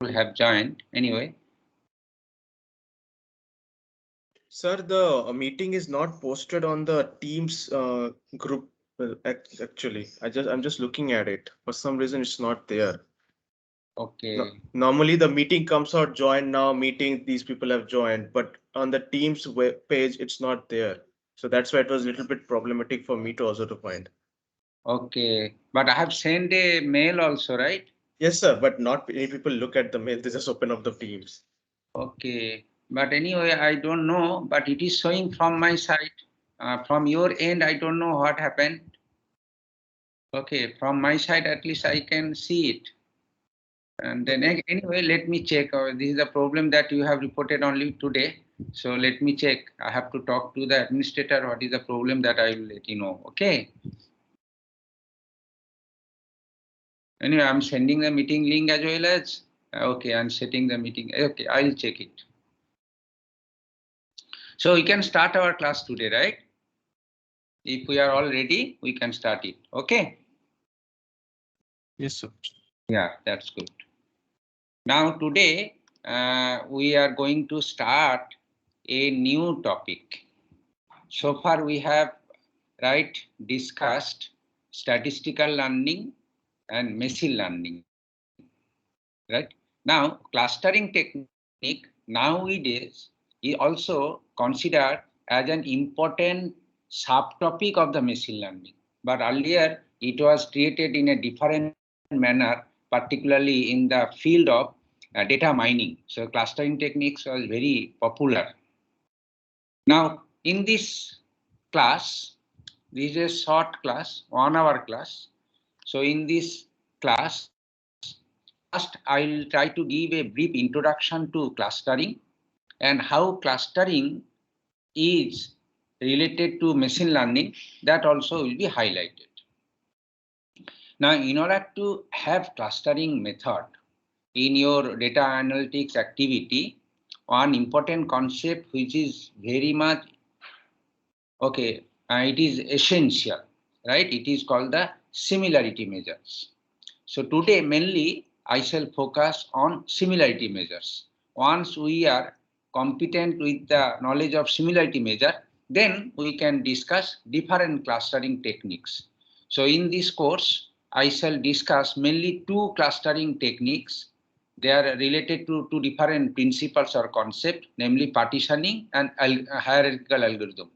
have joined anyway. Sir, the meeting is not posted on the Teams group. Actually, I'm just looking at it. For some reason, it's not there. No, Okay. normally the meeting comes out joined now meeting these people have joined, but on the Teams web page it's not there. So that's why it was a little bit problematic for me to also to find. Okay. But I have sent a mail also, right? Yes, sir, but not many people look at the mail. They just open up the Teams. Okay. But anyway, I don't know, but it is showing from my side. From your end, I don't know what happened. Okay. From my side, at least I can see it. And then anyway, let me check. This is the problem that you have reported only today. So let me check. I have to talk to the administrator. What is the problem that I will let you know. Okay. Anyway, I'm sending the meeting link as well as. Okay, I'm setting the meeting. Okay, I'll check it. So we can start our class today, right? If we are all ready, we can start it. Okay. Yes, sir. Yeah, that's good. Now today we are going to start a new topic. So far we have discussed statistical learning and machine learning. Right now, clustering technique nowadays is also considered as an important subtopic of the machine learning. But earlier it was treated in a different manner, particularly in the field of data mining. So clustering techniques was very popular. Now, in this class, this is a short class, 1 hour class. So in this class, first I'll try to give a brief introduction to clustering and how clustering is related to machine learning. That also will be highlighted. Now, in order to have clustering method in your data analytics activity, one important concept which is very much it is essential, right? It is called the similarity measures. So today mainly I shall focus on similarity measures. Once we are competent with the knowledge of similarity measure, then we can discuss different clustering techniques. So in this course, I shall discuss mainly two clustering techniques. They are related to two different principles or concepts, namely partitioning and hierarchical algorithm.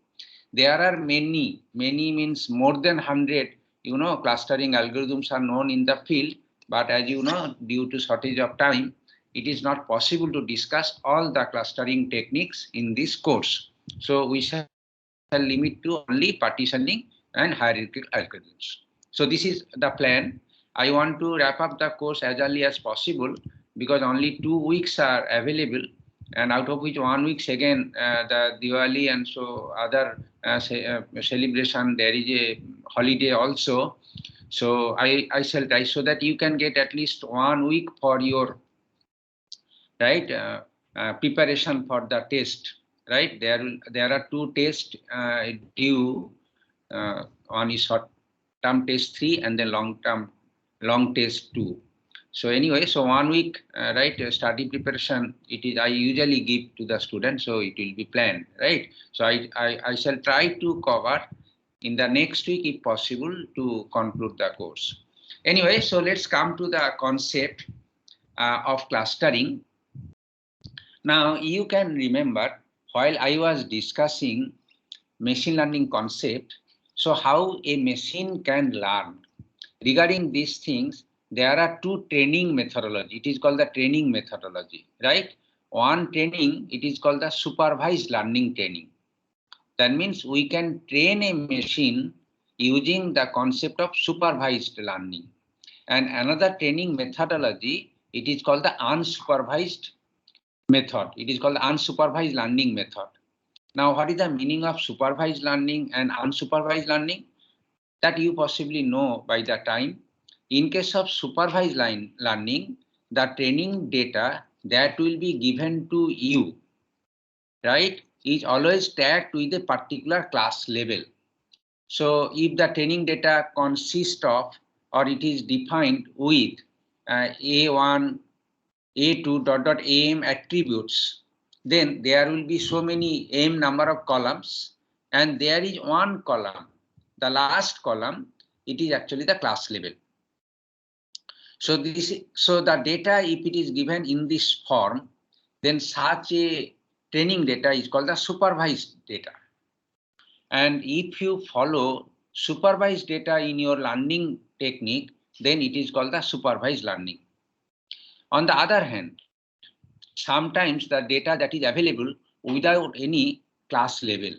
There are many means more than 100 clustering algorithms are known in the field, but as you know, due to shortage of time, it is not possible to discuss all the clustering techniques in this course. So we shall limit to only partitioning and hierarchical algorithms. So this is the plan. I want to wrap up the course as early as possible because only 2 weeks are available, and out of which 1 week again the Diwali and so other celebration, there is a holiday also. So I shall try so that you can get at least 1 week for your preparation for the test. Right, there are two tests due. One is short term test 3 and then long test 2. So anyway, so 1 week, study preparation, it is I usually give to the student, so it will be planned, right? So I shall try to cover in the next week, if possible, to conclude the course. Anyway, so let's come to the concept of clustering. Now, you can remember while I was discussing machine learning concept, so how a machine can learn. Regarding these things, there are two training methodology. It is called the training methodology, right? One training, it is called the supervised learning training. That means we can train a machine using the concept of supervised learning. And another training methodology, it is called the unsupervised method. It is called the unsupervised learning method. Now, what is the meaning of supervised learning and unsupervised learning? That you possibly know by the time. In case of supervised learning, the training data that will be given to you, right, is always tagged with a particular class level. So if the training data consists of, or it is defined with A1, A2 ... attributes, then there will be so many m number of columns, and there is one column, the last column, it is actually the class level. So the data, if it is given in this form, then such a training data is called the supervised data. And if you follow supervised data in your learning technique, then it is called the supervised learning. On the other hand, sometimes the data that is available without any class level.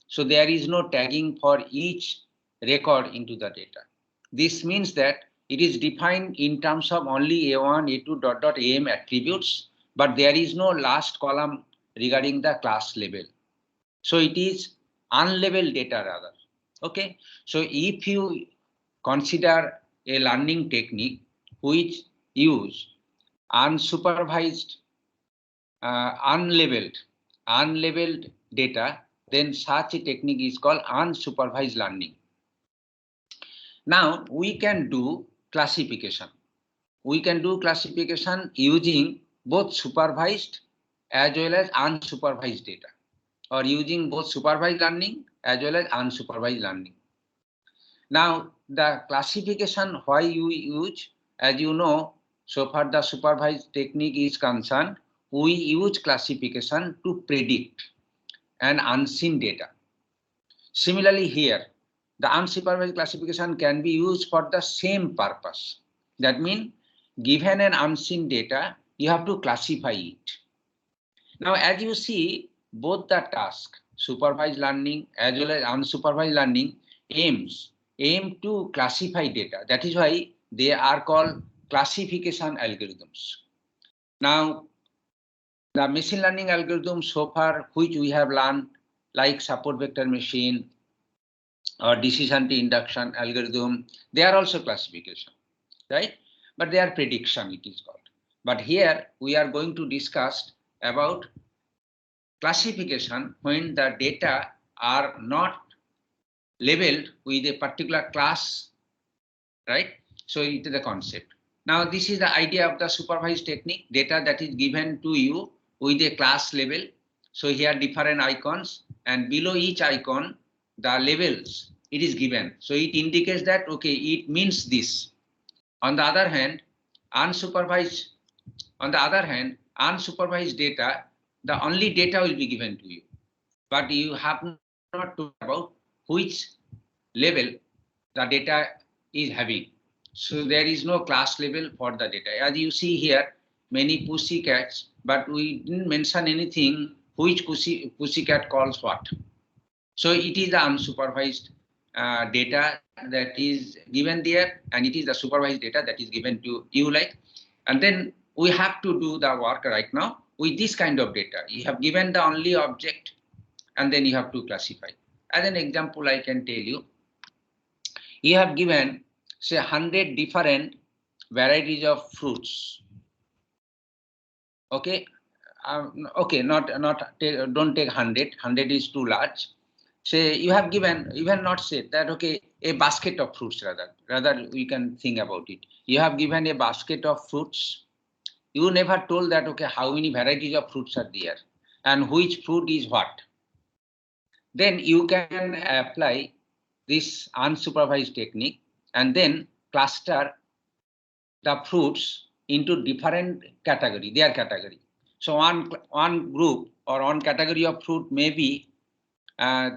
So there is no tagging for each record into the data. This means that it is defined in terms of only A1, A2 ... am attributes, but there is no last column regarding the class level. So it is unlabeled data rather. Okay. So if you consider a learning technique which use unsupervised, unlabeled data, then such a technique is called unsupervised learning. Now we can do classification. We can do classification using both supervised as well as unsupervised data, or using both supervised learning as well as unsupervised learning. Now the classification why you use, as you know, so far the supervised technique is concerned, we use classification to predict an unseen data. Similarly here, the unsupervised classification can be used for the same purpose. That means, given an unseen data, you have to classify it. Now, as you see, both the task, supervised learning as well as unsupervised learning, aim to classify data. That is why they are called classification algorithms. Now, the machine learning algorithms so far which we have learned, like support vector machine or decision tree induction algorithm, they are also classification, right? But they are prediction, it is called. But here we are going to discuss about classification when the data are not labeled with a particular class, right? So it is the concept. Now this is the idea of the supervised technique, data that is given to you with a class level. So here different icons, and below each icon, the labels, it is given. So it indicates that, okay, it means this. On the other hand, unsupervised data, the only data will be given to you, but you have not to about which level the data is having. So there is no class level for the data. As you see here, many pussycats, but we didn't mention anything which pussycat calls what. So it is the unsupervised data that is given there, and it is the supervised data that is given to you, like. And then we have to do the work right now with this kind of data. You have given the only object, and then you have to classify. As an example, I can tell you, you have given, say, 100 different varieties of fruits. Okay, okay, don't take 100. 100 is too large. Say you have given, you have not said that, okay, a basket of fruits rather we can think about it. You have given a basket of fruits. You never told that, okay, how many varieties of fruits are there and which fruit is what. Then you can apply this unsupervised technique and then cluster the fruits into different category, their category. So one group or one category of fruit may be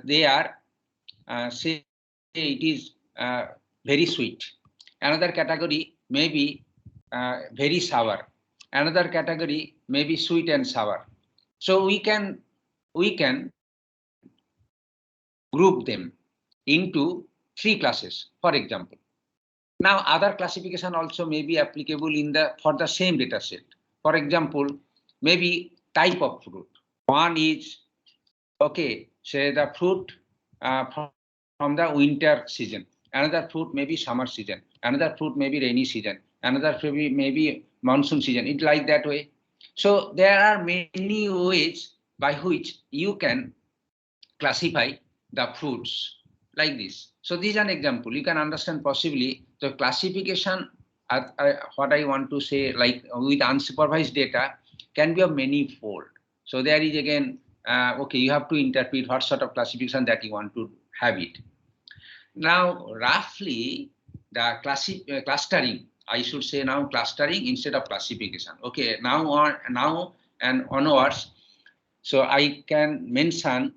they are say it is very sweet. Another category may be very sour. Another category may be sweet and sour. So we can group them into 3 classes, for example. Now other classification also may be applicable for the same data set. For example, maybe type of fruit. One is, okay, say the fruit from the winter season. Another fruit may be summer season. Another fruit may be rainy season. Another fruit may be monsoon season. It's like that way. So there are many ways by which you can classify the fruits like this. So this is an example. You can understand possibly the classification what I want to say, like with unsupervised data, can be of many fold. So there is again, okay, you have to interpret what sort of classification that you want to have it. Now, roughly, the clustering, I should say now clustering instead of classification. Okay, now and onwards, so I can mention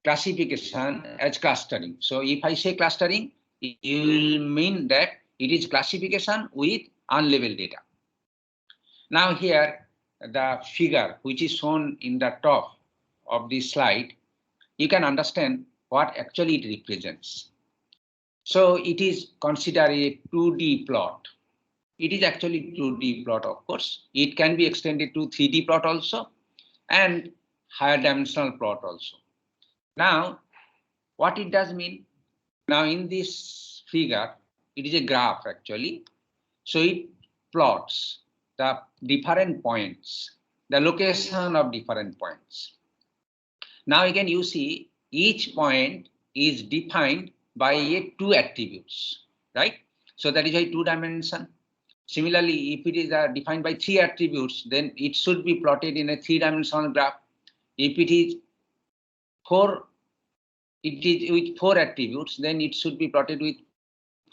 classification as clustering. So if I say clustering, it will mean that it is classification with unlabeled data. Now here, the figure which is shown in the top of this slide, you can understand what actually it represents. So it is considered a 2D plot. It is actually 2D plot, of course. It can be extended to 3D plot also and higher dimensional plot also. Now, what it does mean? Now in this figure, it is a graph actually. So it plots the different points, the location of different points. Now again, you see each point is defined by two attributes, right? So that is a 2 dimension. Similarly, if it is defined by 3 attributes, then it should be plotted in a 3-dimensional graph. If it is with 4 attributes, then it should be plotted with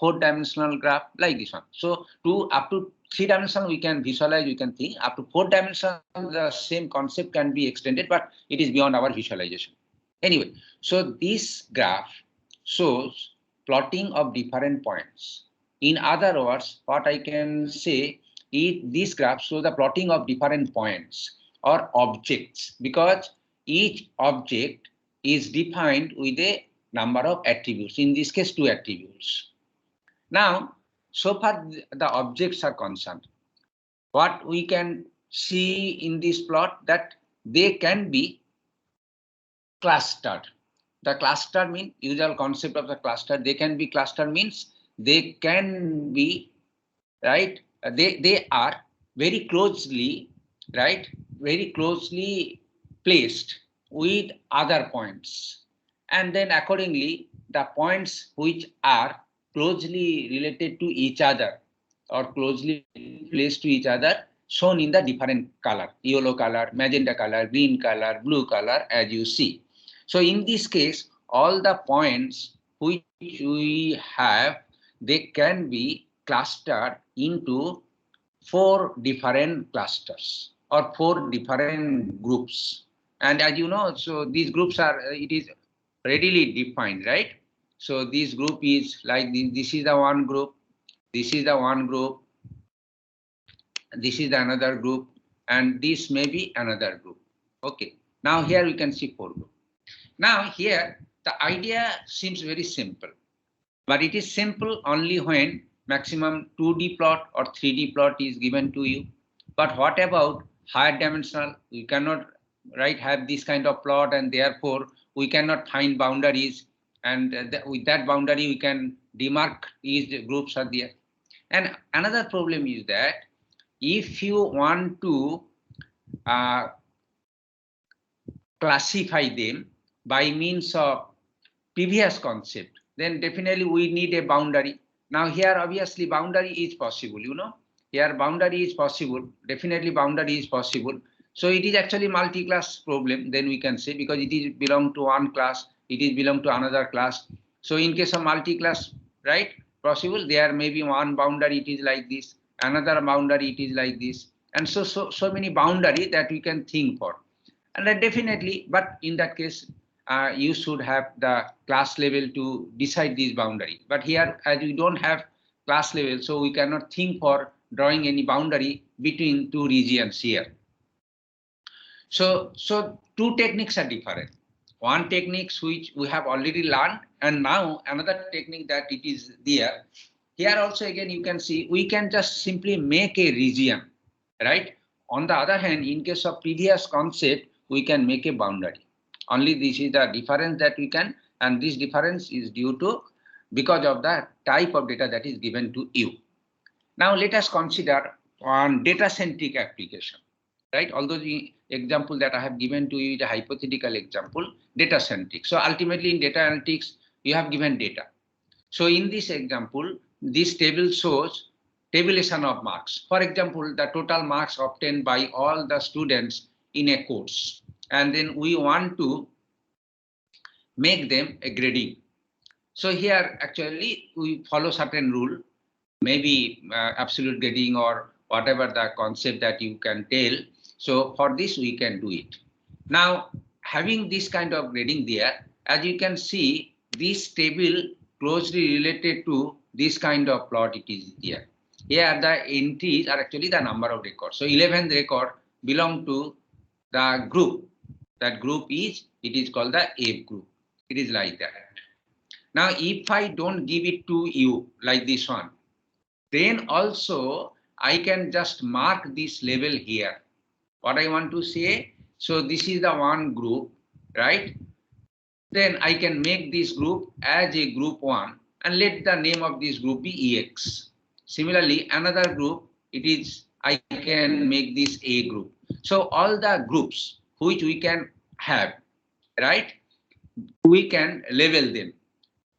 4-dimensional graph like this one. So up to 3-dimensional we can visualize, we can think. Up to 4-dimensional, the same concept can be extended, but it is beyond our visualization. Anyway, so this graph shows plotting of different points. In other words, what I can say is this graph shows the plotting of different points or objects, because each object is defined with a number of attributes, in this case 2 attributes. Now, so far the objects are concerned, what we can see in this plot that they can be clustered. The cluster means, usual concept of the cluster, they can be clustered means they can be, right, they are very closely, right, very closely placed with other points, and then accordingly the points which are closely related to each other or closely placed to each other shown in the different color, yellow color, magenta color, green color, blue color, as you see. So in this case, all the points which we have, they can be clustered into 4 different clusters or 4 different groups. And as you know, so these groups are, it is readily defined, right? So this group is like this, this is the one group, this is the one group, this is another group, and this may be another group. Okay, now here we can see 4 groups. Now here the idea seems very simple, but it is simple only when maximum 2D plot or 3D plot is given to you. But what about higher dimensional? We cannot, right, have this kind of plot, and therefore we cannot find boundaries, and with that boundary we can demark these groups are there. And another problem is that if you want to classify them by means of previous concept, then definitely we need a boundary. Now here obviously boundary is possible, you know, here boundary is possible, definitely boundary is possible. So it is actually multi-class problem, then we can say, because it is belong to one class, it is belong to another class. So in case of multi-class, right, possible, there may be one boundary it is like this, another boundary it is like this, and so many boundary that we can think for. And then definitely, but in that case, you should have the class level to decide this boundary. But here, as we don't have class level, so we cannot think for drawing any boundary between 2 regions here. So 2 techniques are different. One technique which we have already learned, and now another technique that it is there. Here also again you can see we can just simply make a region, right? On the other hand, in case of previous concept, we can make a boundary. Only this is the difference that we can, and this difference is due to because of the type of data that is given to you. Now let us consider one data-centric application, right? Although the example that I have given to you is a hypothetical example, data-centric. So ultimately in data analytics, you have given data. So in this example, this table shows tabulation of marks. For example, the total marks obtained by all the students in a course, and then we want to make them a grading. So here actually we follow certain rule, maybe absolute grading or whatever the concept that you can tell. So for this we can do it. Now having this kind of grading there, as you can see, this table closely related to this kind of plot it is here. Here the entries are actually the number of records. So 11th record belong to the group. That group is, it is called the F group. It is like that. Now if I don't give it to you like this one, then also I can just mark this label here. What I want to say, so this is the one group, right? Then I can make this group as a group 1 and let the name of this group be EX. Similarly, another group, it is, I can make this A group. So all the groups which we can have, right? We can label them.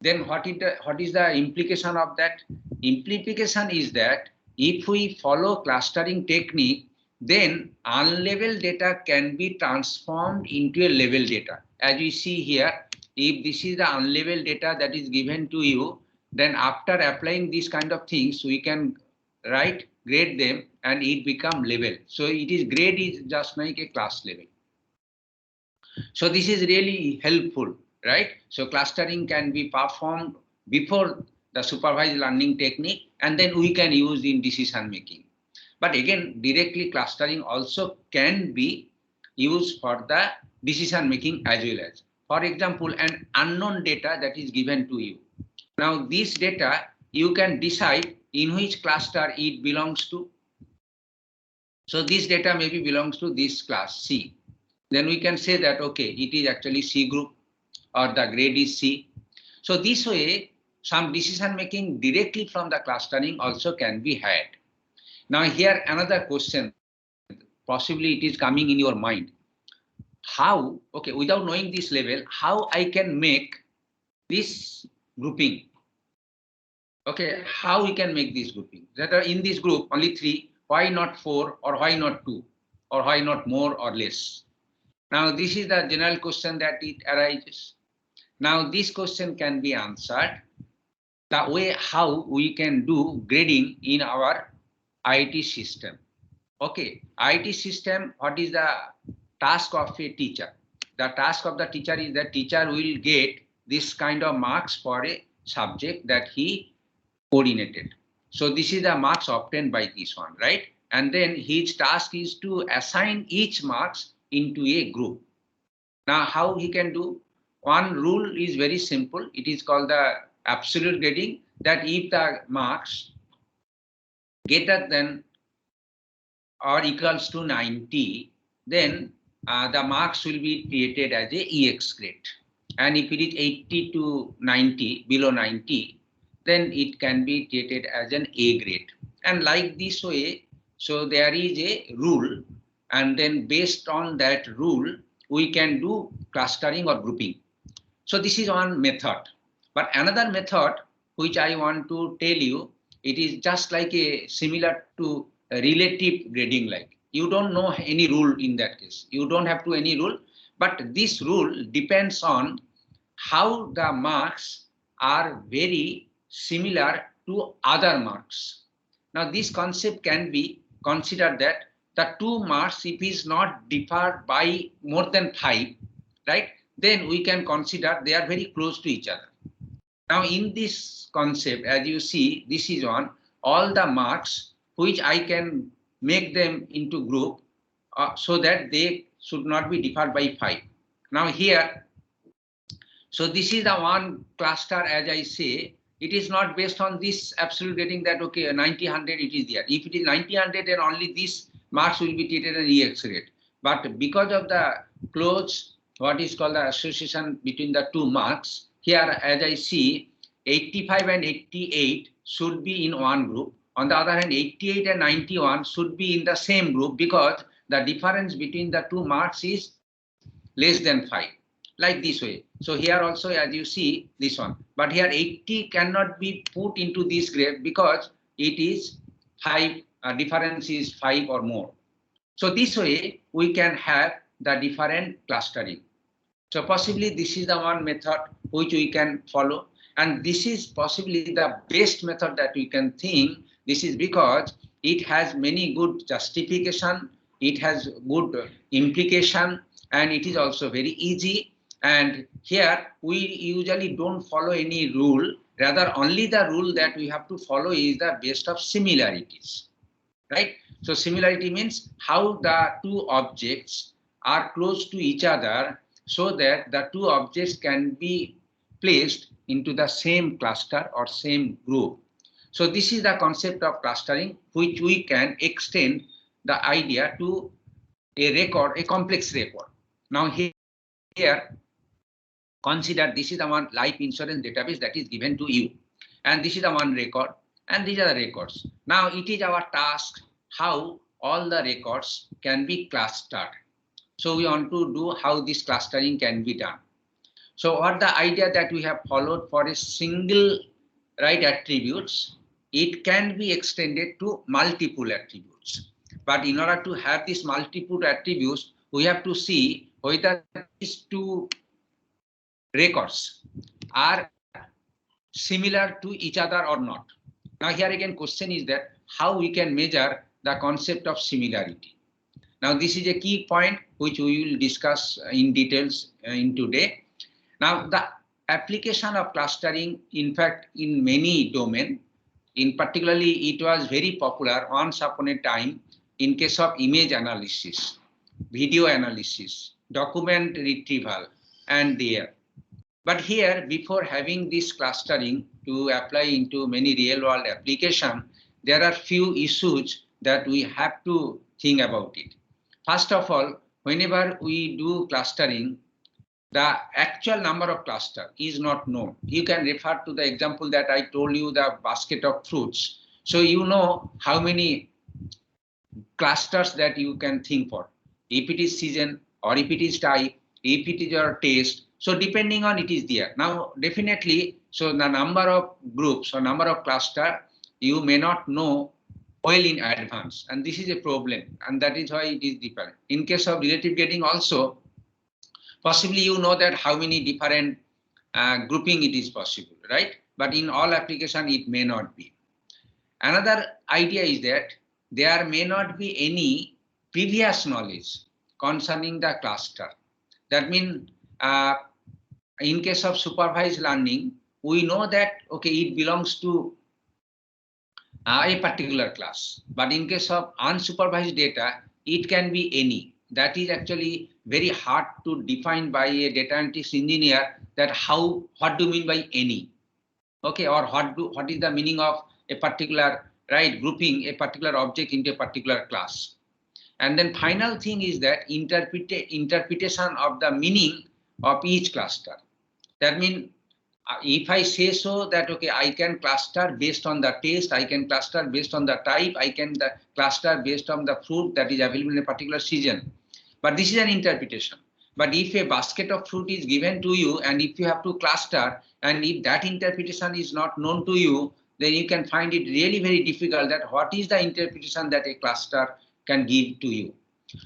Then what is the implication of that? Implication is that if we follow clustering technique, then unlabeled data can be transformed into a labeled data. As we see here, if this is the unlabeled data that is given to you, then after applying these kind of things, we can grade them and it become label. So it is grade is just like a class level. So this is really helpful, right? So clustering can be performed before the supervised learning technique, and then we can use in decision making. But again, directly clustering also can be used for the decision making as well as. For example, an unknown data that is given to you. Now this data, you can decide in which cluster it belongs to. So this data maybe belongs to this class C. Then we can say that, okay, it is actually C group or the grade is C. So this way, some decision making directly from the clustering also can be had. Now here another question, possibly it is coming in your mind. How, okay, without knowing this level, how I can make this grouping? Okay, how we can make this grouping? That are in this group only 3, why not 4 or why not 2 or why not more or less? Now this is the general question that it arises. Now this question can be answered the way how we can do grading in our IT system. Okay, IT system, what is the task of a teacher? The task of the teacher is that teacher will get this kind of marks for a subject that he coordinated. So this is the marks obtained by this one, right? And then his task is to assign each marks into a group. Now how he can do? One rule is very simple. It is called the absolute grading, that if the marks greater than or equals to 90, then the marks will be created as a EX grade. And if it is 80 to 90, below 90, then it can be created as an A grade. And like this way, so there is a rule, and then based on that rule, we can do clustering or grouping. So this is one method. But another method which I want to tell you, it is just like a similar to a relative grading. Like you don't know any rule in that case. You don't have to any rule, but this rule depends on how the marks are very similar to other marks. Now this concept can be considered that the 2 marks, if is not differ by more than 5, right, then we can consider they are very close to each other. Now in this concept, as you see, this is on all the marks which I can make them into group so that they should not be differed by 5. Now here, so this is the one cluster, as I say, it is not based on this absolute grading that, okay, 90, 100, it is there. If it is 90, 100, then only this marks will be treated as EX grade. But because of the close, what is called the association between the 2 marks, here, as I see, 85 and 88 should be in one group. On the other hand, 88 and 91 should be in the same group because the difference between the 2 marks is less than 5. Like this way. So here also, as you see, this one. But here 80 cannot be put into this grade because it is difference is 5 or more. So this way we can have the different clustering. So possibly this is the one method which we can follow, and this is possibly the best method that we can think. This is because it has many good justification, it has good implication, and it is also very easy. And here we usually don't follow any rule, rather only the rule that we have to follow is the best of similarities, right? So similarity means how the two objects are close to each other so that the two objects can be placed into the same cluster or same group. So this is the concept of clustering, which we can extend the idea to a record, a complex record. Now here consider this is the one life insurance database that is given to you, and this is the one record, and these are the records. Now it is our task how all the records can be clustered. So we want to do how this clustering can be done. So what the idea that we have followed for a single right attributes, it can be extended to multiple attributes. But in order to have these multiple attributes, we have to see whether these two records are similar to each other or not. Now here again question is that how we can measure the concept of similarity. Now this is a key point which we will discuss in details in today. Now the application of clustering, in fact, in many domains, in particularly it was very popular once upon a time in case of image analysis, video analysis, document retrieval, and there. But here, before having this clustering to apply into many real-world application, there are few issues that we have to think about it. First of all, whenever we do clustering, the actual number of cluster is not known. You can refer to the example that I told you, the basket of fruits. So you know how many clusters that you can think for. If it is season, or if it is type, if it is your taste. So depending on it is there. Now definitely, so the number of groups or number of cluster, you may not know well in advance, and this is a problem, and that is why it is different. In case of relative grading also, possibly you know that how many different grouping it is possible, right? But in all application it may not be. Another idea is that there may not be any previous knowledge concerning the cluster. That means in case of supervised learning, we know that okay, it belongs to a particular class. But in case of unsupervised data, it can be any. That is actually very hard to define by a data analytics engineer, that what do you mean by any? Okay, or what is the meaning of a particular right grouping a particular object into a particular class. And then final thing is that interpretation of the meaning of each cluster. That means if I say so that okay, I can cluster based on the taste, I can cluster based on the type, I can cluster based on the fruit that is available in a particular season. But this is an interpretation. But if a basket of fruit is given to you, and if you have to cluster, and if that interpretation is not known to you, then you can find it really very difficult that what is the interpretation that a cluster can give to you.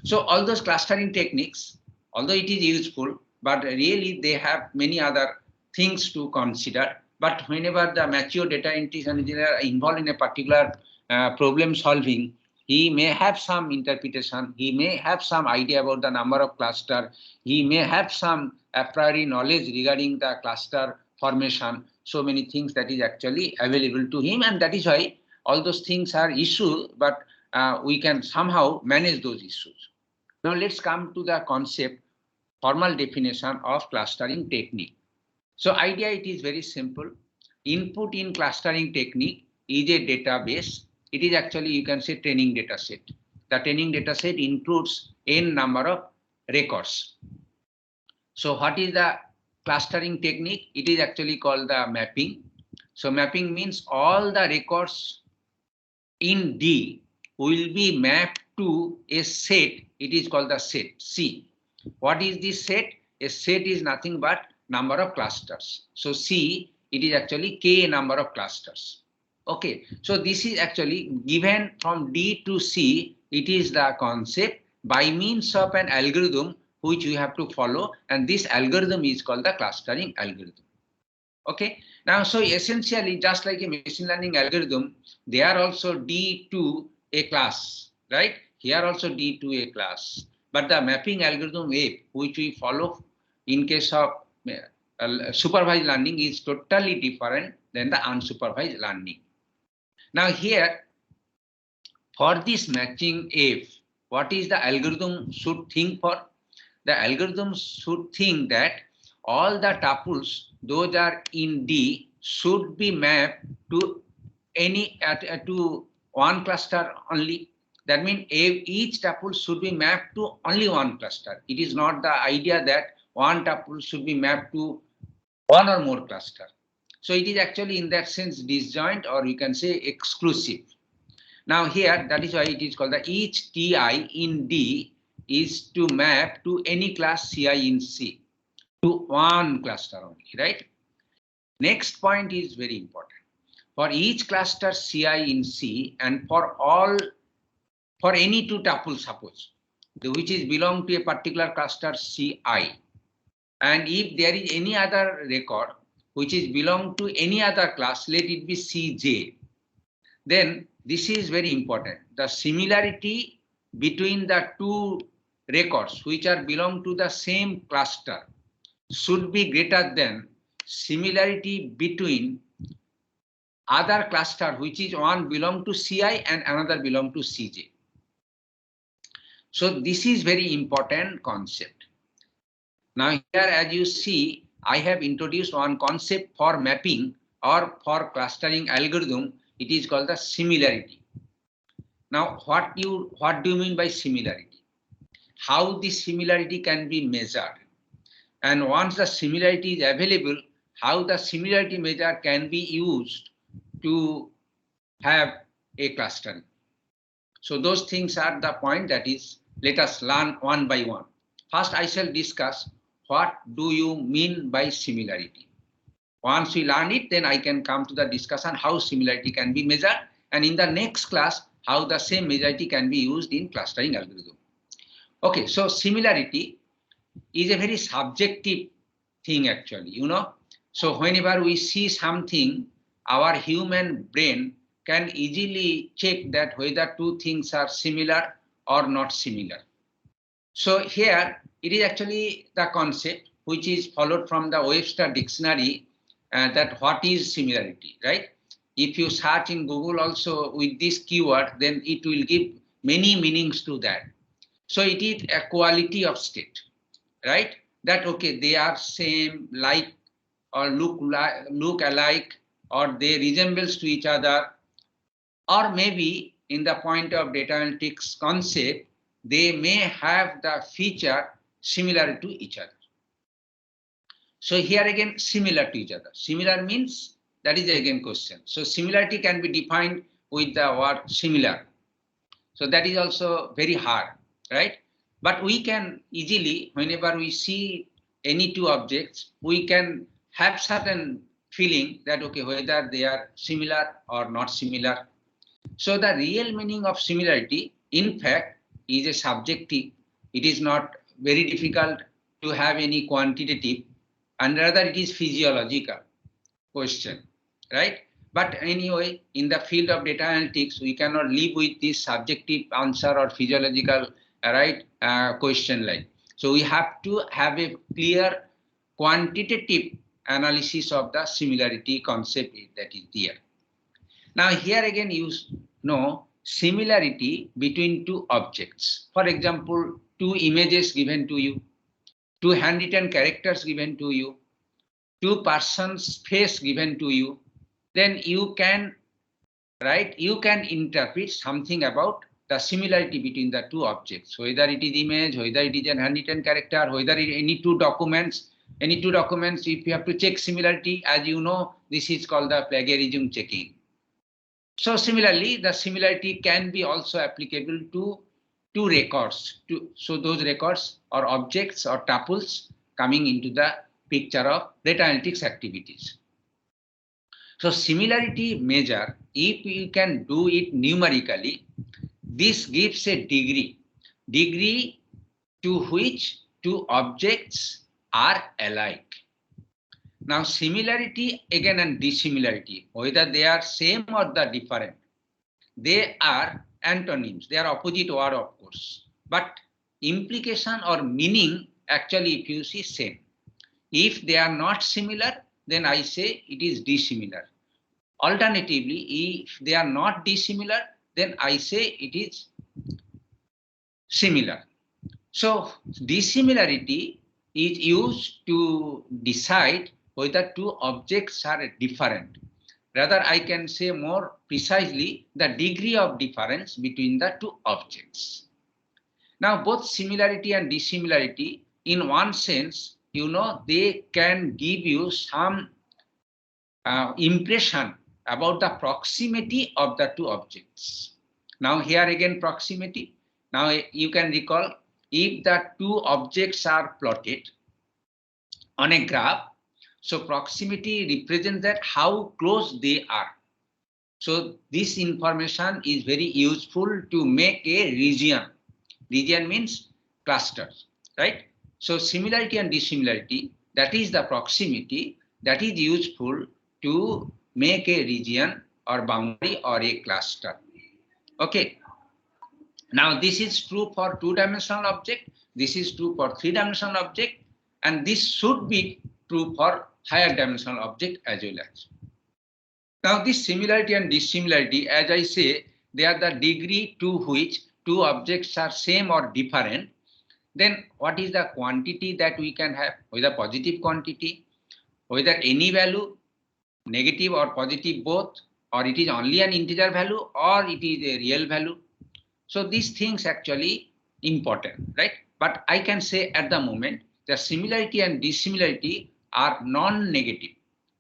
So all those clustering techniques, although it is useful, but really they have many other things to consider. But whenever the mature data analytics engineer are involved in a particular problem solving, he may have some interpretation, he may have some idea about the number of cluster, he may have some a priori knowledge regarding the cluster formation, so many things that is actually available to him, and that is why all those things are issues, but we can somehow manage those issues. Now let's come to the concept, formal definition of clustering technique. So idea, it is very simple. Input in clustering technique is a database. It is actually, you can say, training data set. The training data set includes n number of records. So what is the clustering technique? It is actually called the mapping. So mapping means all the records in D will be mapped to a set. It is called the set C. What is this set? A set is nothing but number of clusters. So C, it is actually K number of clusters. Okay, so this is actually given from D to C. It is the concept by means of an algorithm which you have to follow, and this algorithm is called the clustering algorithm. Okay, now so essentially just like a machine learning algorithm, they are also D to a class, right? Here also D to a class, but the mapping algorithm way which we follow in case of supervised learning is totally different than the unsupervised learning. Now here, for this matching F, what is the algorithm should think for? The algorithm should think that all the tuples, those are in D, should be mapped to any to one cluster only. That means each tuple should be mapped to only one cluster. It is not the idea that one tuple should be mapped to one or more cluster. So it is actually in that sense disjoint, or you can say exclusive. Now here, that is why it is called the each Ti in D is to map to any class Ci in C, to one cluster only, right? Next point is very important. For each cluster Ci in C, and for any two tuples, suppose, which is belong to a particular cluster Ci, and if there is any other record which is belong to any other class, let it be Cj, then this is very important. The similarity between the two records which are belong to the same cluster should be greater than similarity between other cluster which is one belong to Ci and another belong to Cj. So this is very important concept. Now here, as you see, I have introduced one concept for mapping or for clustering algorithm. It is called the similarity. Now, what do you mean by similarity? How this similarity can be measured? And once the similarity is available, how the similarity measure can be used to have a clustering. So those things are the point, that is, let us learn one by one. First, I shall discuss what do you mean by similarity. Once we learn it, then I can come to the discussion how similarity can be measured, and in the next class, how the same measurement can be used in clustering algorithm. Okay, so similarity is a very subjective thing actually, you know. So whenever we see something, our human brain can easily check that whether two things are similar or not similar. So here it is actually the concept which is followed from the Webster dictionary, that what is similarity, right? If you search in Google also with this keyword, then it will give many meanings to that. So it is a quality of state, right? That okay, they are same, like, or look alike, or they resembles to each other, or maybe in the point of data analytics concept, they may have the feature similar to each other. So here again, similar to each other. Similar means, that is again question. So similarity can be defined with the word similar. So that is also very hard, right? But we can easily, whenever we see any two objects, we can have certain feeling that okay, whether they are similar or not similar. So the real meaning of similarity, in fact, is a subjective. It is not very difficult to have any quantitative, and rather it is physiological question, right? But anyway, in the field of data analytics, we cannot live with this subjective answer or physiological question like. So we have to have a clear quantitative analysis of the similarity concept that is there. Now here again, you know similarity between two objects. For example, two images given to you, two handwritten characters given to you, two persons' face given to you, then you can, right, you can interpret something about the similarity between the two objects, whether it is image, whether it is a handwritten character, whether it is any two documents. Any two documents, if you have to check similarity, as you know, this is called the plagiarism checking. So similarly, the similarity can be also applicable to two records. So those records or objects or tuples coming into the picture of data analytics activities. So similarity measure if you can do it numerically, this gives a degree to which two objects are alike. Now, similarity again and dissimilarity, whether they are same or the different, they are antonyms. They are opposite word, of course. But implication or meaning, actually, if you see, same. If they are not similar, then I say it is dissimilar. Alternatively, if they are not dissimilar, then I say it is similar. So dissimilarity is used to decide whether two objects are different. Rather, I can say more precisely the degree of difference between the two objects. Now, both similarity and dissimilarity, in one sense, they can give you some impression about the proximity of the two objects. Now, here again, proximity. Now, you can recall, if the two objects are plotted on a graph, so proximity represents that how close they are. So this information is very useful to make a region. Region means clusters, right? So similarity and dissimilarity, that is the proximity, that is useful to make a region or boundary or a cluster. Okay. Now this is true for two-dimensional object, this is true for three-dimensional object, and this should be true for higher dimensional object as well as. Now this similarity and dissimilarity, as I say, they are the degree to which two objects are same or different. Then what is the quantity that we can have, whether positive quantity, whether any value, negative or positive both, or it is only an integer value, or it is a real value. So these things actually important, right? But I can say at the moment the similarity and dissimilarity are non-negative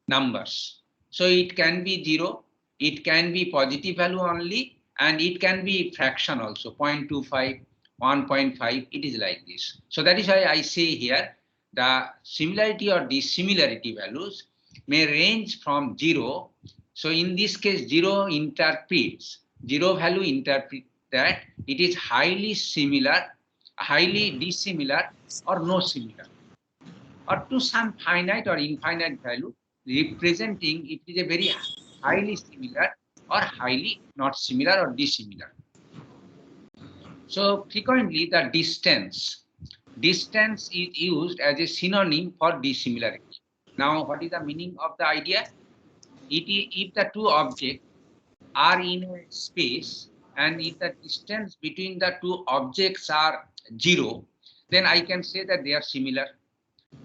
numbers. So it can be 0, it can be positive value only, and it can be fraction also, 0.25, 1.5, it is like this. So that is why I say here the similarity or dissimilarity values may range from 0. So in this case, 0 value interprets that it is highly similar, highly dissimilar, or no similar, or to some finite or infinite value representing it is a very highly similar or highly not similar or dissimilar. So frequently the distance is used as a synonym for dissimilarity. Now what is the meaning of the idea? It is if the two objects are in a space and if the distance between the two objects are 0, then I can say that they are similar.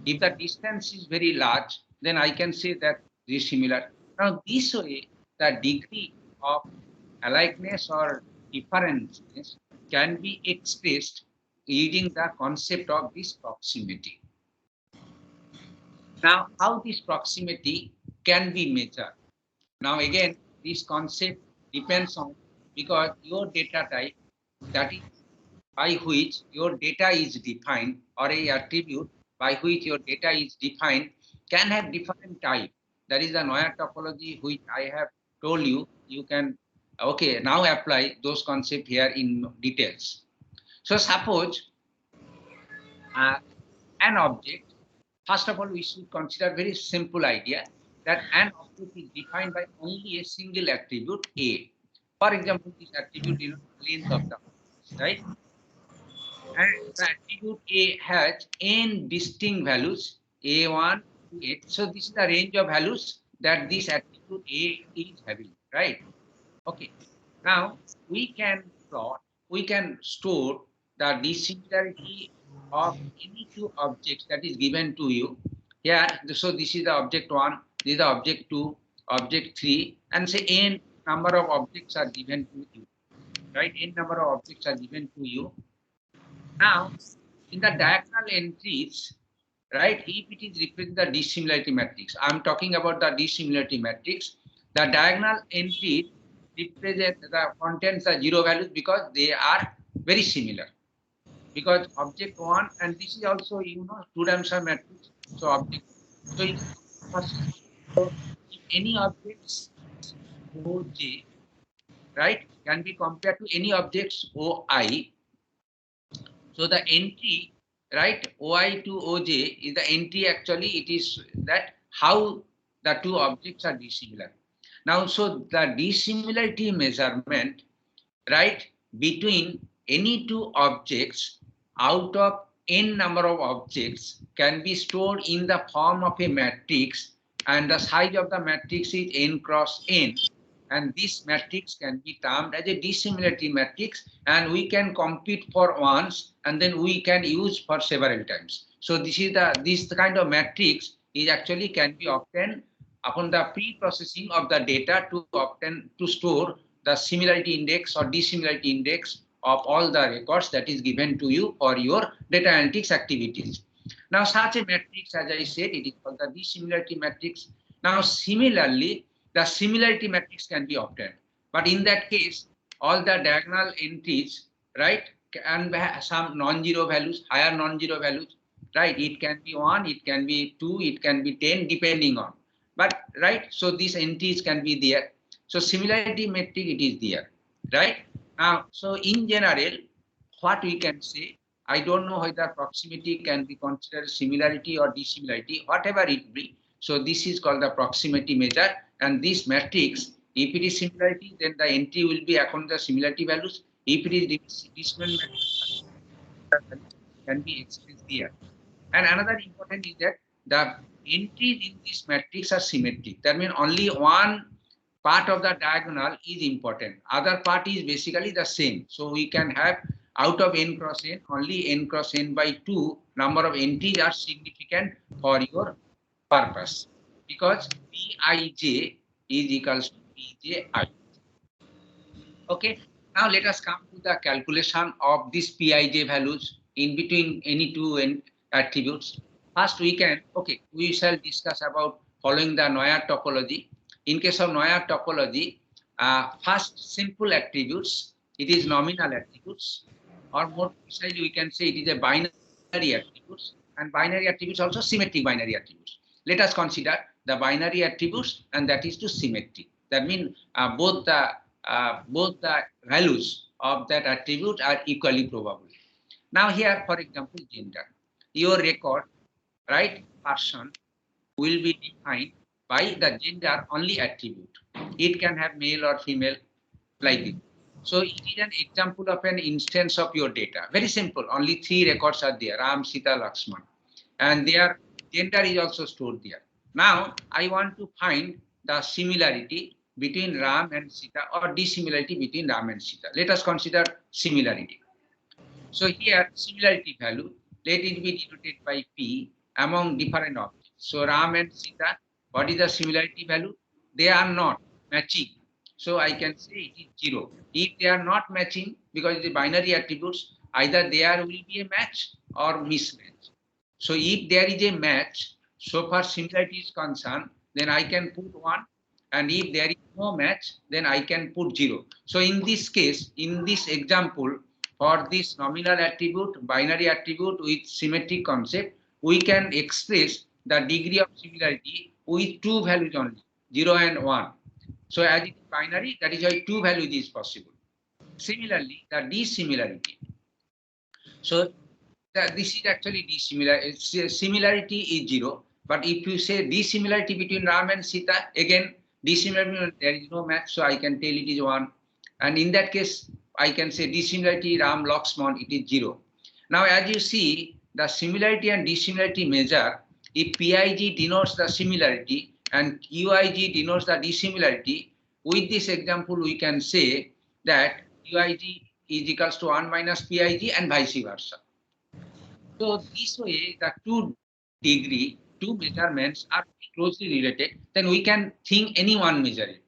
If the distance is very large, then I can say that they are similar. Now this way, the degree of alikeness or differences can be expressed using the concept of this proximity. Now, how this proximity can be measured? Now again, this concept depends on, because your data type, that is by which your data is defined, or a attribute by which your data is defined, can have different type. That is the Neuer topology which I have told you. You can, okay, now apply those concepts here in details. So suppose an object, first of all, we should consider very simple idea that an object is defined by only a single attribute A. For example, this attribute is length of the object, right? And the attribute A has n distinct values, A1 to 8. So this is the range of values that this attribute A is having, right? Okay. Now we can plot, we can store the dissimilarity of any two objects that is given to you. Here, so this is the object 1, this is the object 2, object 3, and say n number of objects are given to you, right? N number of objects are given to you. Now, in the diagonal entries, right, if it is representing the dissimilarity matrix, I'm talking about the dissimilarity matrix, the diagonal entry represent the contains the 0 values because they are very similar. Because object 1, and this is also, two-dimensional matrix, so object, so if any objects OJ, right, can be compared to any objects OI. So the entry, right, OI to OJ is the entry. Actually, it is that how the two objects are dissimilar. Now, so the dissimilarity measurement, right, between any two objects out of n number of objects can be stored in the form of a matrix, and the size of the matrix is n cross n, and this matrix can be termed as a dissimilarity matrix, and we can compute for once and then we can use for several times. So this kind of matrix is actually can be obtained upon the pre-processing of the data to store the similarity index or dissimilarity index of all the records that is given to you for your data analytics activities. Now, such a matrix, as I said, it is called the dissimilarity matrix. Now, similarly, the similarity matrix can be obtained. But in that case, all the diagonal entries, right, can have some non-zero values, higher non-zero values, right? It can be 1, it can be 2, it can be 10, depending on. But, right, so these entries can be there. So similarity metric, it is there, right? Now, so in general, what we can say, I don't know whether proximity can be considered similarity or dissimilarity, whatever it be. So this is called the proximity measure, and this matrix, if it is similarity, then the entry will be according to the similarity values. If it is dissimilarity, can be expressed here. And another important is that the entries in this matrix are symmetric. That means only one part of the diagonal is important. Other part is basically the same. So we can have out of n cross n, only n cross n by 2 number of entries are significant for your purpose, because Pij is equals to Pji. Okay. Now let us come to the calculation of these Pij values in between any two attributes. First, we shall discuss about following the Neuer topology. In case of Neuer topology, first simple attributes, it is nominal attributes, or more precisely we can say it is a binary attributes, and binary attributes also symmetric binary attributes. Let us consider the binary attributes, and that is to symmetric. That means both the values of that attribute are equally probable. Now here, for example, gender. Your record, right, person will be defined by the gender only attribute. It can have male or female like this. So it is an example of an instance of your data. Very simple. Only 3 records are there: Ram, Sita, Lakshman, and their gender is also stored there. Now I want to find the similarity between Ram and Sita, or dissimilarity between Ram and Sita. Let us consider similarity. So here, similarity value, let it be denoted by P among different objects. So Ram and Sita, what is the similarity value? They are not matching. So I can say it is 0. If they are not matching, because the binary attributes, either there will be a match or mismatch. So if there is a match, so far similarity is concerned, then I can put 1. And if there is no match, then I can put 0. So in this case, in this example, for this nominal attribute, binary attribute with symmetric concept, we can express the degree of similarity with 2 values only, 0 and 1. So as it is binary, that is why 2 values is possible. Similarly, the dissimilarity. So this is actually dissimilar. Similarity is 0. But if you say dissimilarity between Ram and Sita, again, dissimilarity, there is no match, so I can tell it is 1. And in that case, I can say dissimilarity Ram Lakshman, it is 0. Now, as you see, the similarity and dissimilarity measure, if Pij denotes the similarity and Qij denotes the dissimilarity, with this example, we can say that Qij is equals to 1 minus Pij and vice versa. So this way, the two measurements are closely related, then we can think any one measure it,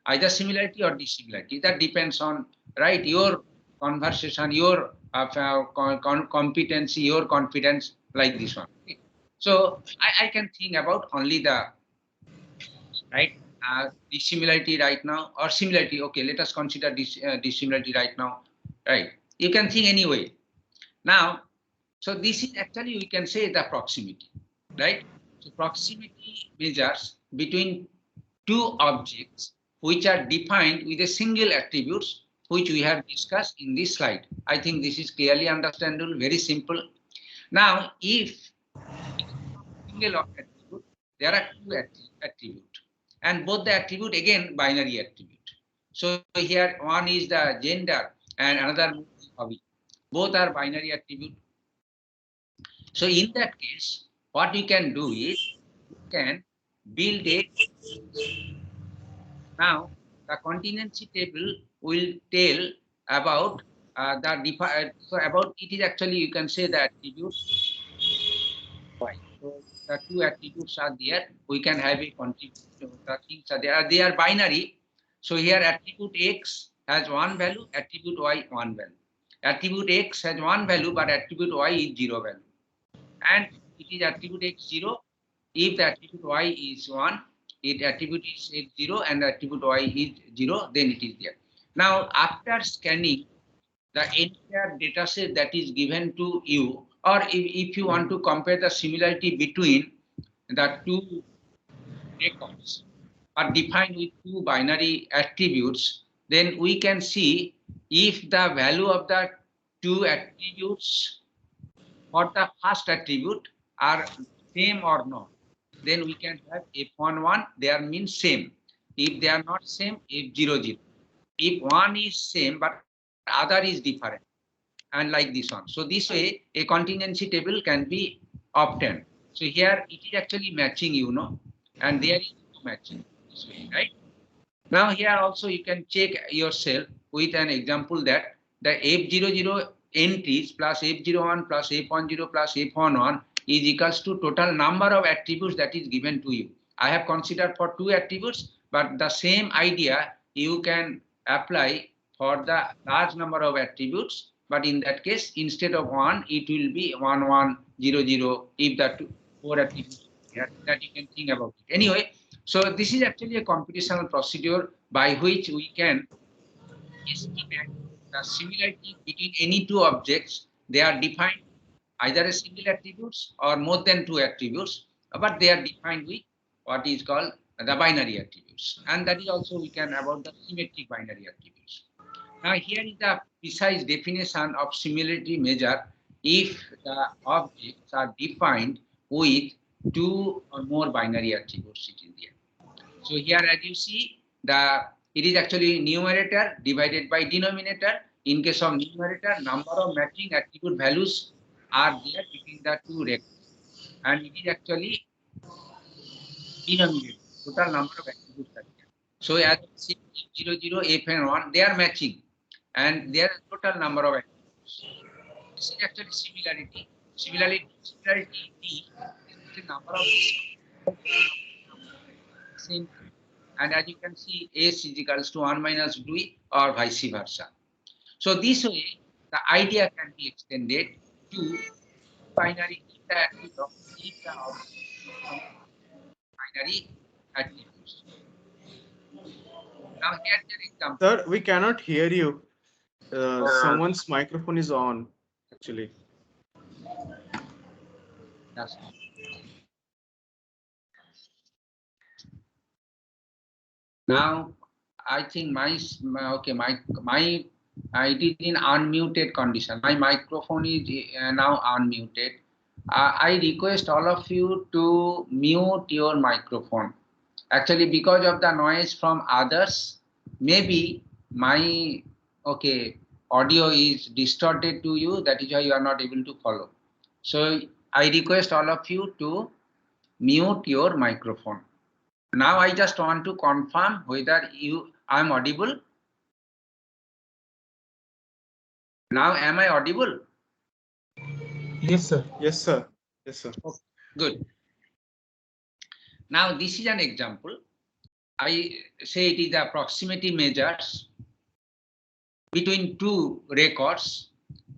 either similarity or dissimilarity. That depends on, right, your conversation, your competency, your confidence, like this one. Okay. So I can think about only the, right, dissimilarity right now, or similarity. Okay, let us consider dissimilarity right now, right? You can think anyway. Now, so this is actually, we can say, the proximity, right? So proximity measures between two objects which are defined with a single attributes, which we have discussed in this slide. I think this is clearly understandable, very simple. Now, if single attribute, there are two attributes, and both the attribute again binary attribute. So here one is the gender and another is hobby. Both are binary attribute. So in that case, what you can do is you can build a. Now the contingency table will tell about so about it is actually you can say the attribute y. So the two attributes are there. We can have a contribution. The things are there. They are binary. So here attribute x has one value, attribute y one value. Attribute x has one value, but attribute y is 0 value. And it is attribute x 0. If the attribute y is 1, it attribute is x 0 and the attribute y is 0, then it is there. Now, after scanning the entire data set that is given to you, or if you want to compare the similarity between the two records are defined with two binary attributes, then we can see if the value of the two attributes for the first attribute are same or not. Then we can have f1 1, they are means same. If they are not same, f0 0. If one is same but other is different, and like this one. So this way a contingency table can be obtained. So here it is actually matching, you know, and there is no matching this way, right? Now here also you can check yourself with an example that the f00 entries plus f01 plus f10 plus f11 is equals to total number of attributes that is given to you. I have considered for two attributes, but the same idea you can apply for the large number of attributes. But in that case, instead of 1, it will be 1 1 0 0 if the four attributes here, that you can think about it. Anyway, so this is actually a computational procedure by which we can estimate the similarity between any two objects. They are defined either as single attributes or more than two attributes, but they are defined with what is called the binary attributes. And that is also we can about the symmetric binary attributes. Now here is the precise definition of similarity measure if the objects are defined with two or more binary attributes sitting there. So here as you see, it is actually numerator divided by denominator. In case of numerator, number of matching attribute values are there between the two records. And it is actually denominator, total number of attributes are there. So as you see, 0 0 f and 1, they are matching. And there is total number of attributes. This is actually similarity. Similarity D is the number of same. And as you can see, S is equals to 1 minus D or vice versa. So this way, the idea can be extended to binary attributes of binary attributes. Now here is an example. Sir, we cannot hear you. Someone's microphone is on, actually. Yes. Now, I think my it is in unmuted condition. My microphone is now unmuted. I request all of you to mute your microphone. Actually, because of the noise from others, maybe my audio is distorted to you. That is why you are not able to follow. So I request all of you to mute your microphone. Now I just want to confirm whether I am audible. Now am I audible? Yes, sir. Yes, sir. Yes, sir. Okay, good. Now this is an example. I say it is the proximity measures between two records,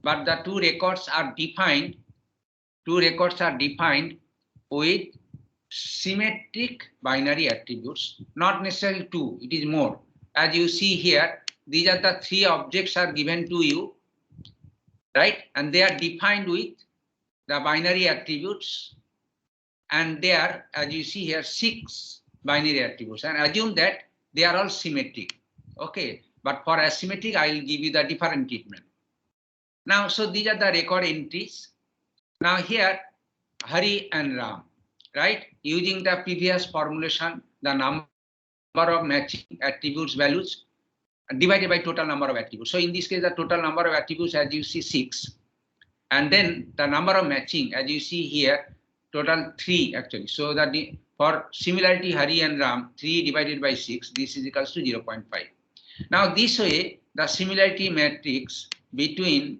but the two records are defined. Two records are defined with symmetric binary attributes, not necessarily two, it is more. As you see here, these are the three objects are given to you, right? And they are defined with the binary attributes. And there, as you see here, 6 binary attributes. And assume that they are all symmetric. Okay, but for asymmetric, I will give you the different treatment. Now, so these are the record entries. Now here, Hari and Ram, right? Using the previous formulation, the number of matching attributes values divided by total number of attributes. So in this case, the total number of attributes, as you see, 6. And then the number of matching, as you see here, total 3 actually. So that for similarity, Hari and Ram, 3 divided by 6, this is equals to 0.5. Now this way, the similarity matrix between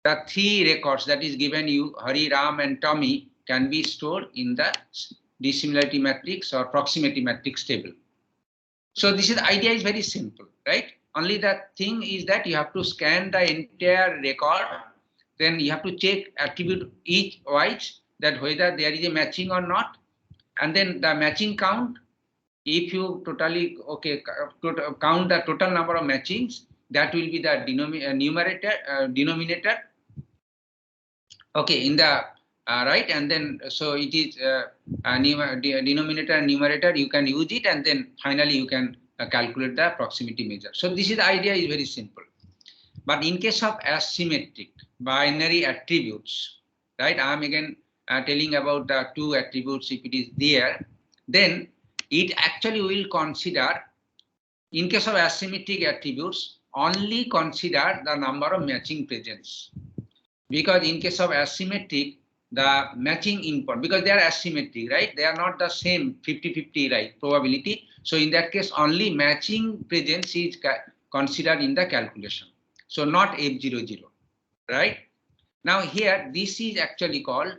the 3 records that is given you, Hari, Ram and Tommy, can be stored in the dissimilarity matrix or proximity matrix table. So this is the idea is very simple, right? Only the thing is that you have to scan the entire record, then you have to check attribute each wise that whether there is a matching or not, and then the matching count. If you totally count the total number of matchings, that will be the denominator. Okay, in the right, and then so it is denominator and numerator. You can use it, and then finally you can calculate the proximity measure. So this is the idea is very simple. But in case of asymmetric binary attributes, right? I am again telling about the 2 attributes. If it is there, then it actually will consider, in case of asymmetric attributes, only consider the number of matching presence. Because in case of asymmetric, the matching input, because they are asymmetric, right? They are not the same 50-50, right? Probability. So in that case, only matching presence is considered in the calculation. So not F00, right? Now here, this is actually called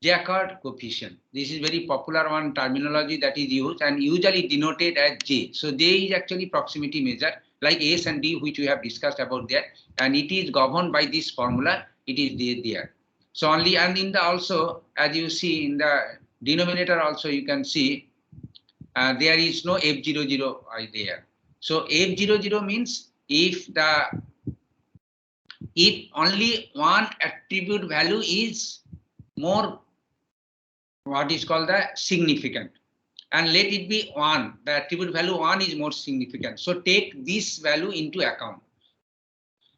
Jaccard coefficient. This is very popular one terminology that is used and usually denoted as J. So J is actually proximity measure like S and D, which we have discussed about there, and it is governed by this formula. It is there. So only, and in the also, as you see in the denominator also, you can see there is no F00 there. So F00 means if only one attribute value is more, what is called the significant, and let it be 1, the attribute value 1 is more significant. So take this value into account,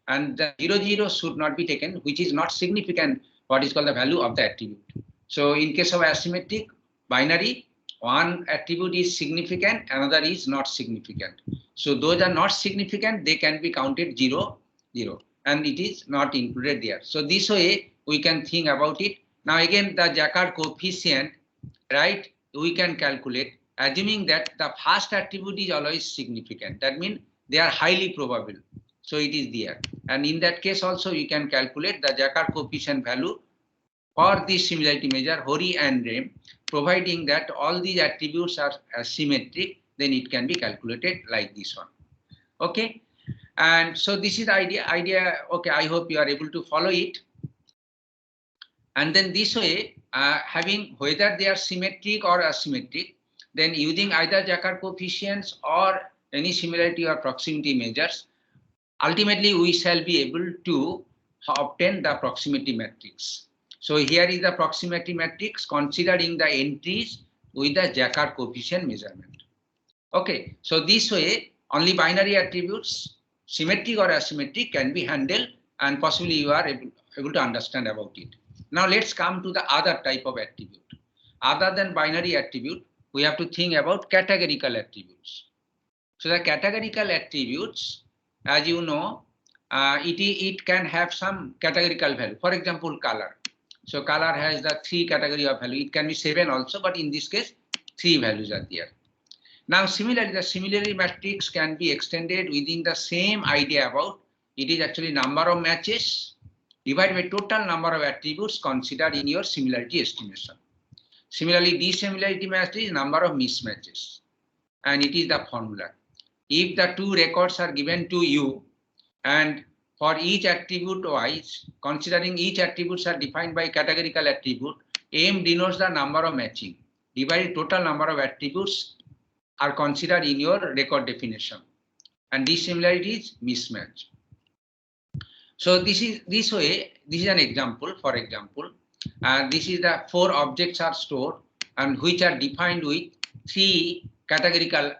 and the 00 should not be taken, which is not significant, what is called the value of the attribute. So in case of asymmetric binary, one attribute is significant, another is not significant. So those are not significant, they can be counted 0, 0, and it is not included there. So this way we can think about it. Now again, the Jaccard coefficient, right, we can calculate, assuming that the first attribute is always significant. That means they are highly probable. So it is there. And in that case also, you can calculate the Jaccard coefficient value for this similarity measure, Hari and Ram, providing that all these attributes are symmetric, then it can be calculated like this one. Okay. And so this is the idea. Okay, I hope you are able to follow it. And then this way, having whether they are symmetric or asymmetric, then using either Jaccard coefficients or any similarity or proximity measures, ultimately we shall be able to obtain the proximity matrix. So here is the proximity matrix considering the entries with the Jaccard coefficient measurement. Okay, so this way only binary attributes, symmetric or asymmetric, can be handled, and possibly you are able to understand about it. Now let's come to the other type of attribute. Other than binary attribute, we have to think about categorical attributes. So the categorical attributes, as you know, it can have some categorical value. For example, color. So color has the 3 category of value. It can be 7 also, but in this case, 3 values are there. Now similarly, the similarity matrix can be extended within the same idea about it is actually number of matches divided by total number of attributes considered in your similarity estimation. Similarly, dissimilarity matrix is number of mismatches, and it is the formula. If the 2 records are given to you, and for each attribute wise, considering each attributes are defined by categorical attribute, M denotes the number of matching divided total number of attributes are considered in your record definition, and dissimilarity is mismatch. So this is an example. For example, this is the 4 objects are stored and which are defined with 3 categorical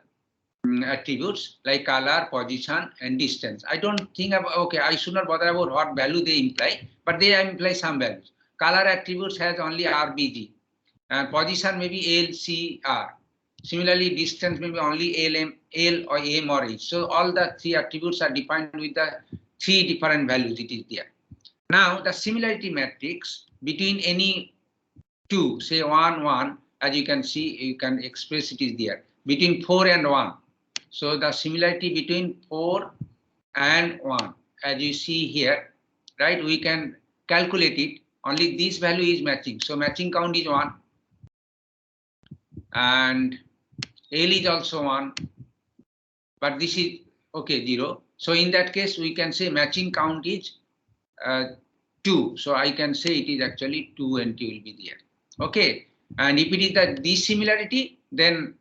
attributes like color, position, and distance. I don't think about, okay, I should not bother about what value they imply, but they imply some values. Color attributes has only RBG, and position may be L, C, R. Similarly, distance may be only L, M, L or M or H. So all the three attributes are defined with the three different values. It is there. Now the similarity matrix between any two, say 1, 1, as you can see, you can express it is there. Between 4 and 1. So the similarity between 4 and 1, as you see here, right, we can calculate it. Only this value is matching. So matching count is 1. And L is also 1. But this is, okay, 0. So in that case, we can say matching count is 2. So I can say it is actually 2 and 2 will be there. Okay. And if it is the dissimilarity, then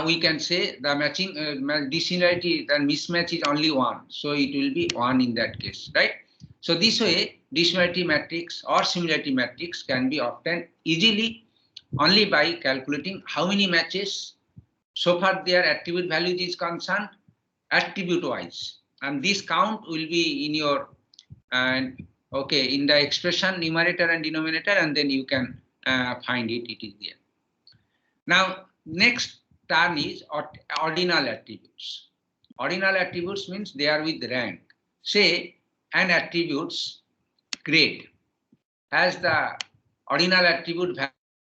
we can say the matching dissimilarity, the mismatch is only 1. So it will be 1 in that case, right? So this way, dissimilarity matrix or similarity matrix can be obtained easily only by calculating how many matches so far their attribute value is concerned, attribute wise. And this count will be in your, and okay, in the expression numerator and denominator, and then you can find it, it is there. Now, next term is ordinal attributes. Ordinal attributes means they are with rank. Say an attribute's grade has the ordinal attribute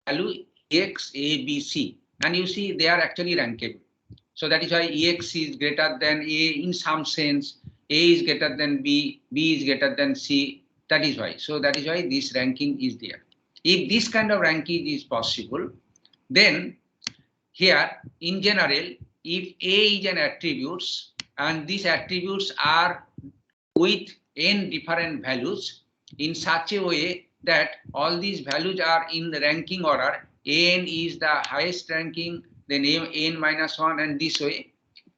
value X, A, B, C, and you see they are actually rankable. So that is why EX is greater than A in some sense, A is greater than B, B is greater than C. That is why. So that is why this ranking is there. If this kind of ranking is possible, then here in general, if A is an attributes and these attributes are with n different values in such a way that all these values are in the ranking order, n is the highest ranking, then n minus 1, and this way,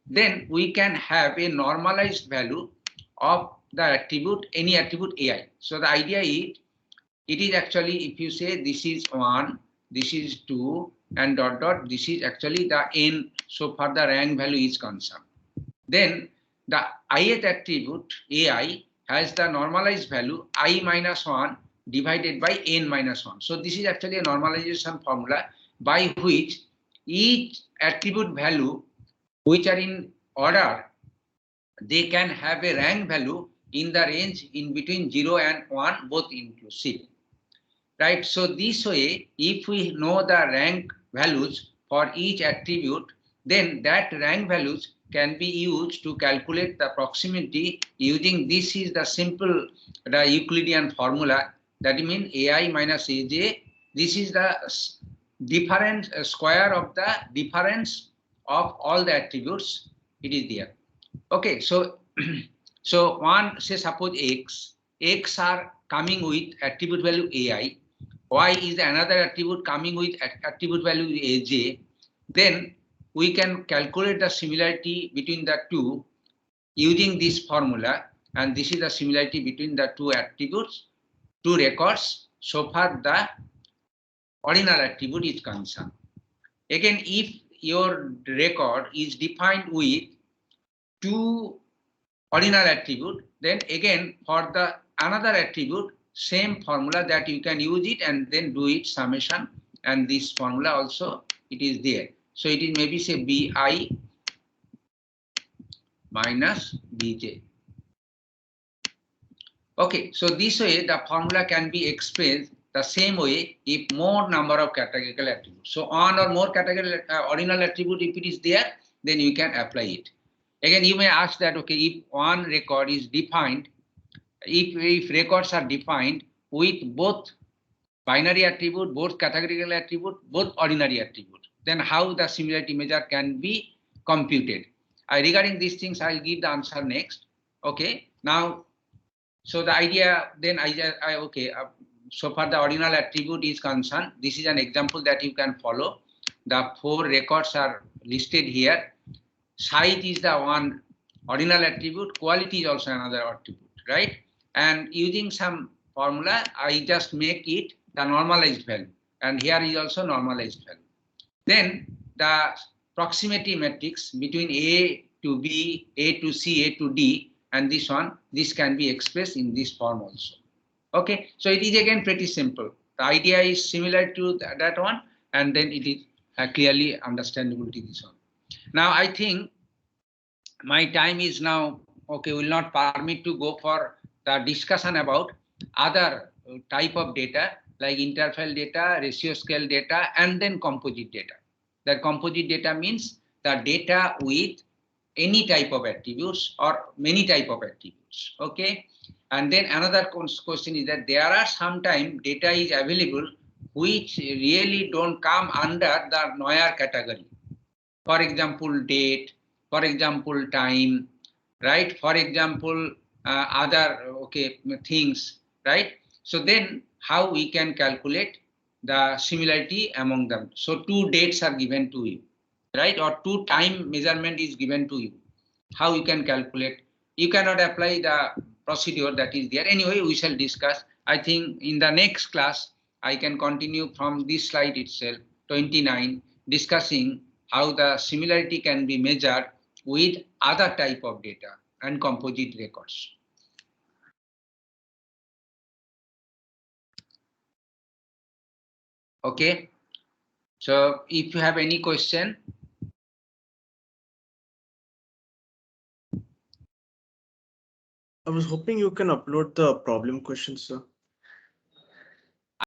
then we can have a normalized value of the attribute, any attribute AI. So the idea is, it is actually, if you say this is 1, this is 2, and dot dot, this is actually the n, so far the rank value is concerned. Then the ith attribute AI has the normalized value I minus 1 divided by n minus 1. So this is actually a normalization formula by which each attribute value which are in order, they can have a rank value in the range in between 0 and 1, both inclusive. Right? So this way, if we know the rank values for each attribute, then that rank values can be used to calculate the proximity using, this is the simple, the Euclidean formula, that means AI minus AJ. This is the difference, square of the difference of all the attributes. It is there. Okay, so so one, say suppose X are coming with attribute value AI, Y is another attribute coming with attribute value AJ, then we can calculate the similarity between the two using this formula, and this is the similarity between the two attributes, two records, so far the ordinal attribute is concerned. Again, if your record is defined with two ordinal attribute, then again for the another attribute, same formula that you can use it and then do it summation, and this formula also it is there. So it is maybe say BI minus BJ. Okay, so this way the formula can be expressed the same way if more number of categorical attributes. So one or more categorical ordinal attribute, if it is there, then you can apply it. Again, you may ask that, okay, if one record is defined, if records are defined with both binary attribute, both categorical attribute, both ordinary attribute, then how the similarity measure can be computed? Regarding these things, I'll give the answer next. Okay, now, so the idea, then so far the ordinal attribute is concerned. This is an example that you can follow. The 4 records are listed here. Size is the one ordinal attribute, quality is also another attribute, right? And using some formula, I just make it the normalized value, and here is also normalized value. Then the proximity matrix between A to B, A to C, A to D, and this one, this can be expressed in this form also. Okay, so it is again pretty simple. The idea is similar to that one, and then it is clearly understandable to this one. Now I think my time is now okay, will not permit to go for the discussion about other type of data like interval data, ratio scale data, and then composite data. The composite data means the data with any type of attributes or many type of attributes. Okay, and then another question is that there are sometimes data is available which really don't come under the Neuer category. For example, date, for example, time, right? For example, other things, right? So then how we can calculate the similarity among them? So 2 dates are given to you, right? Or 2 time measurement is given to you. How you can calculate? You cannot apply the procedure that is there. Anyway, we shall discuss. I think in the next class, I can continue from this slide itself, 29, discussing how the similarity can be measured with other type of data and composite records. Okay, so if you have any question. I was hoping you can upload the problem questions, sir.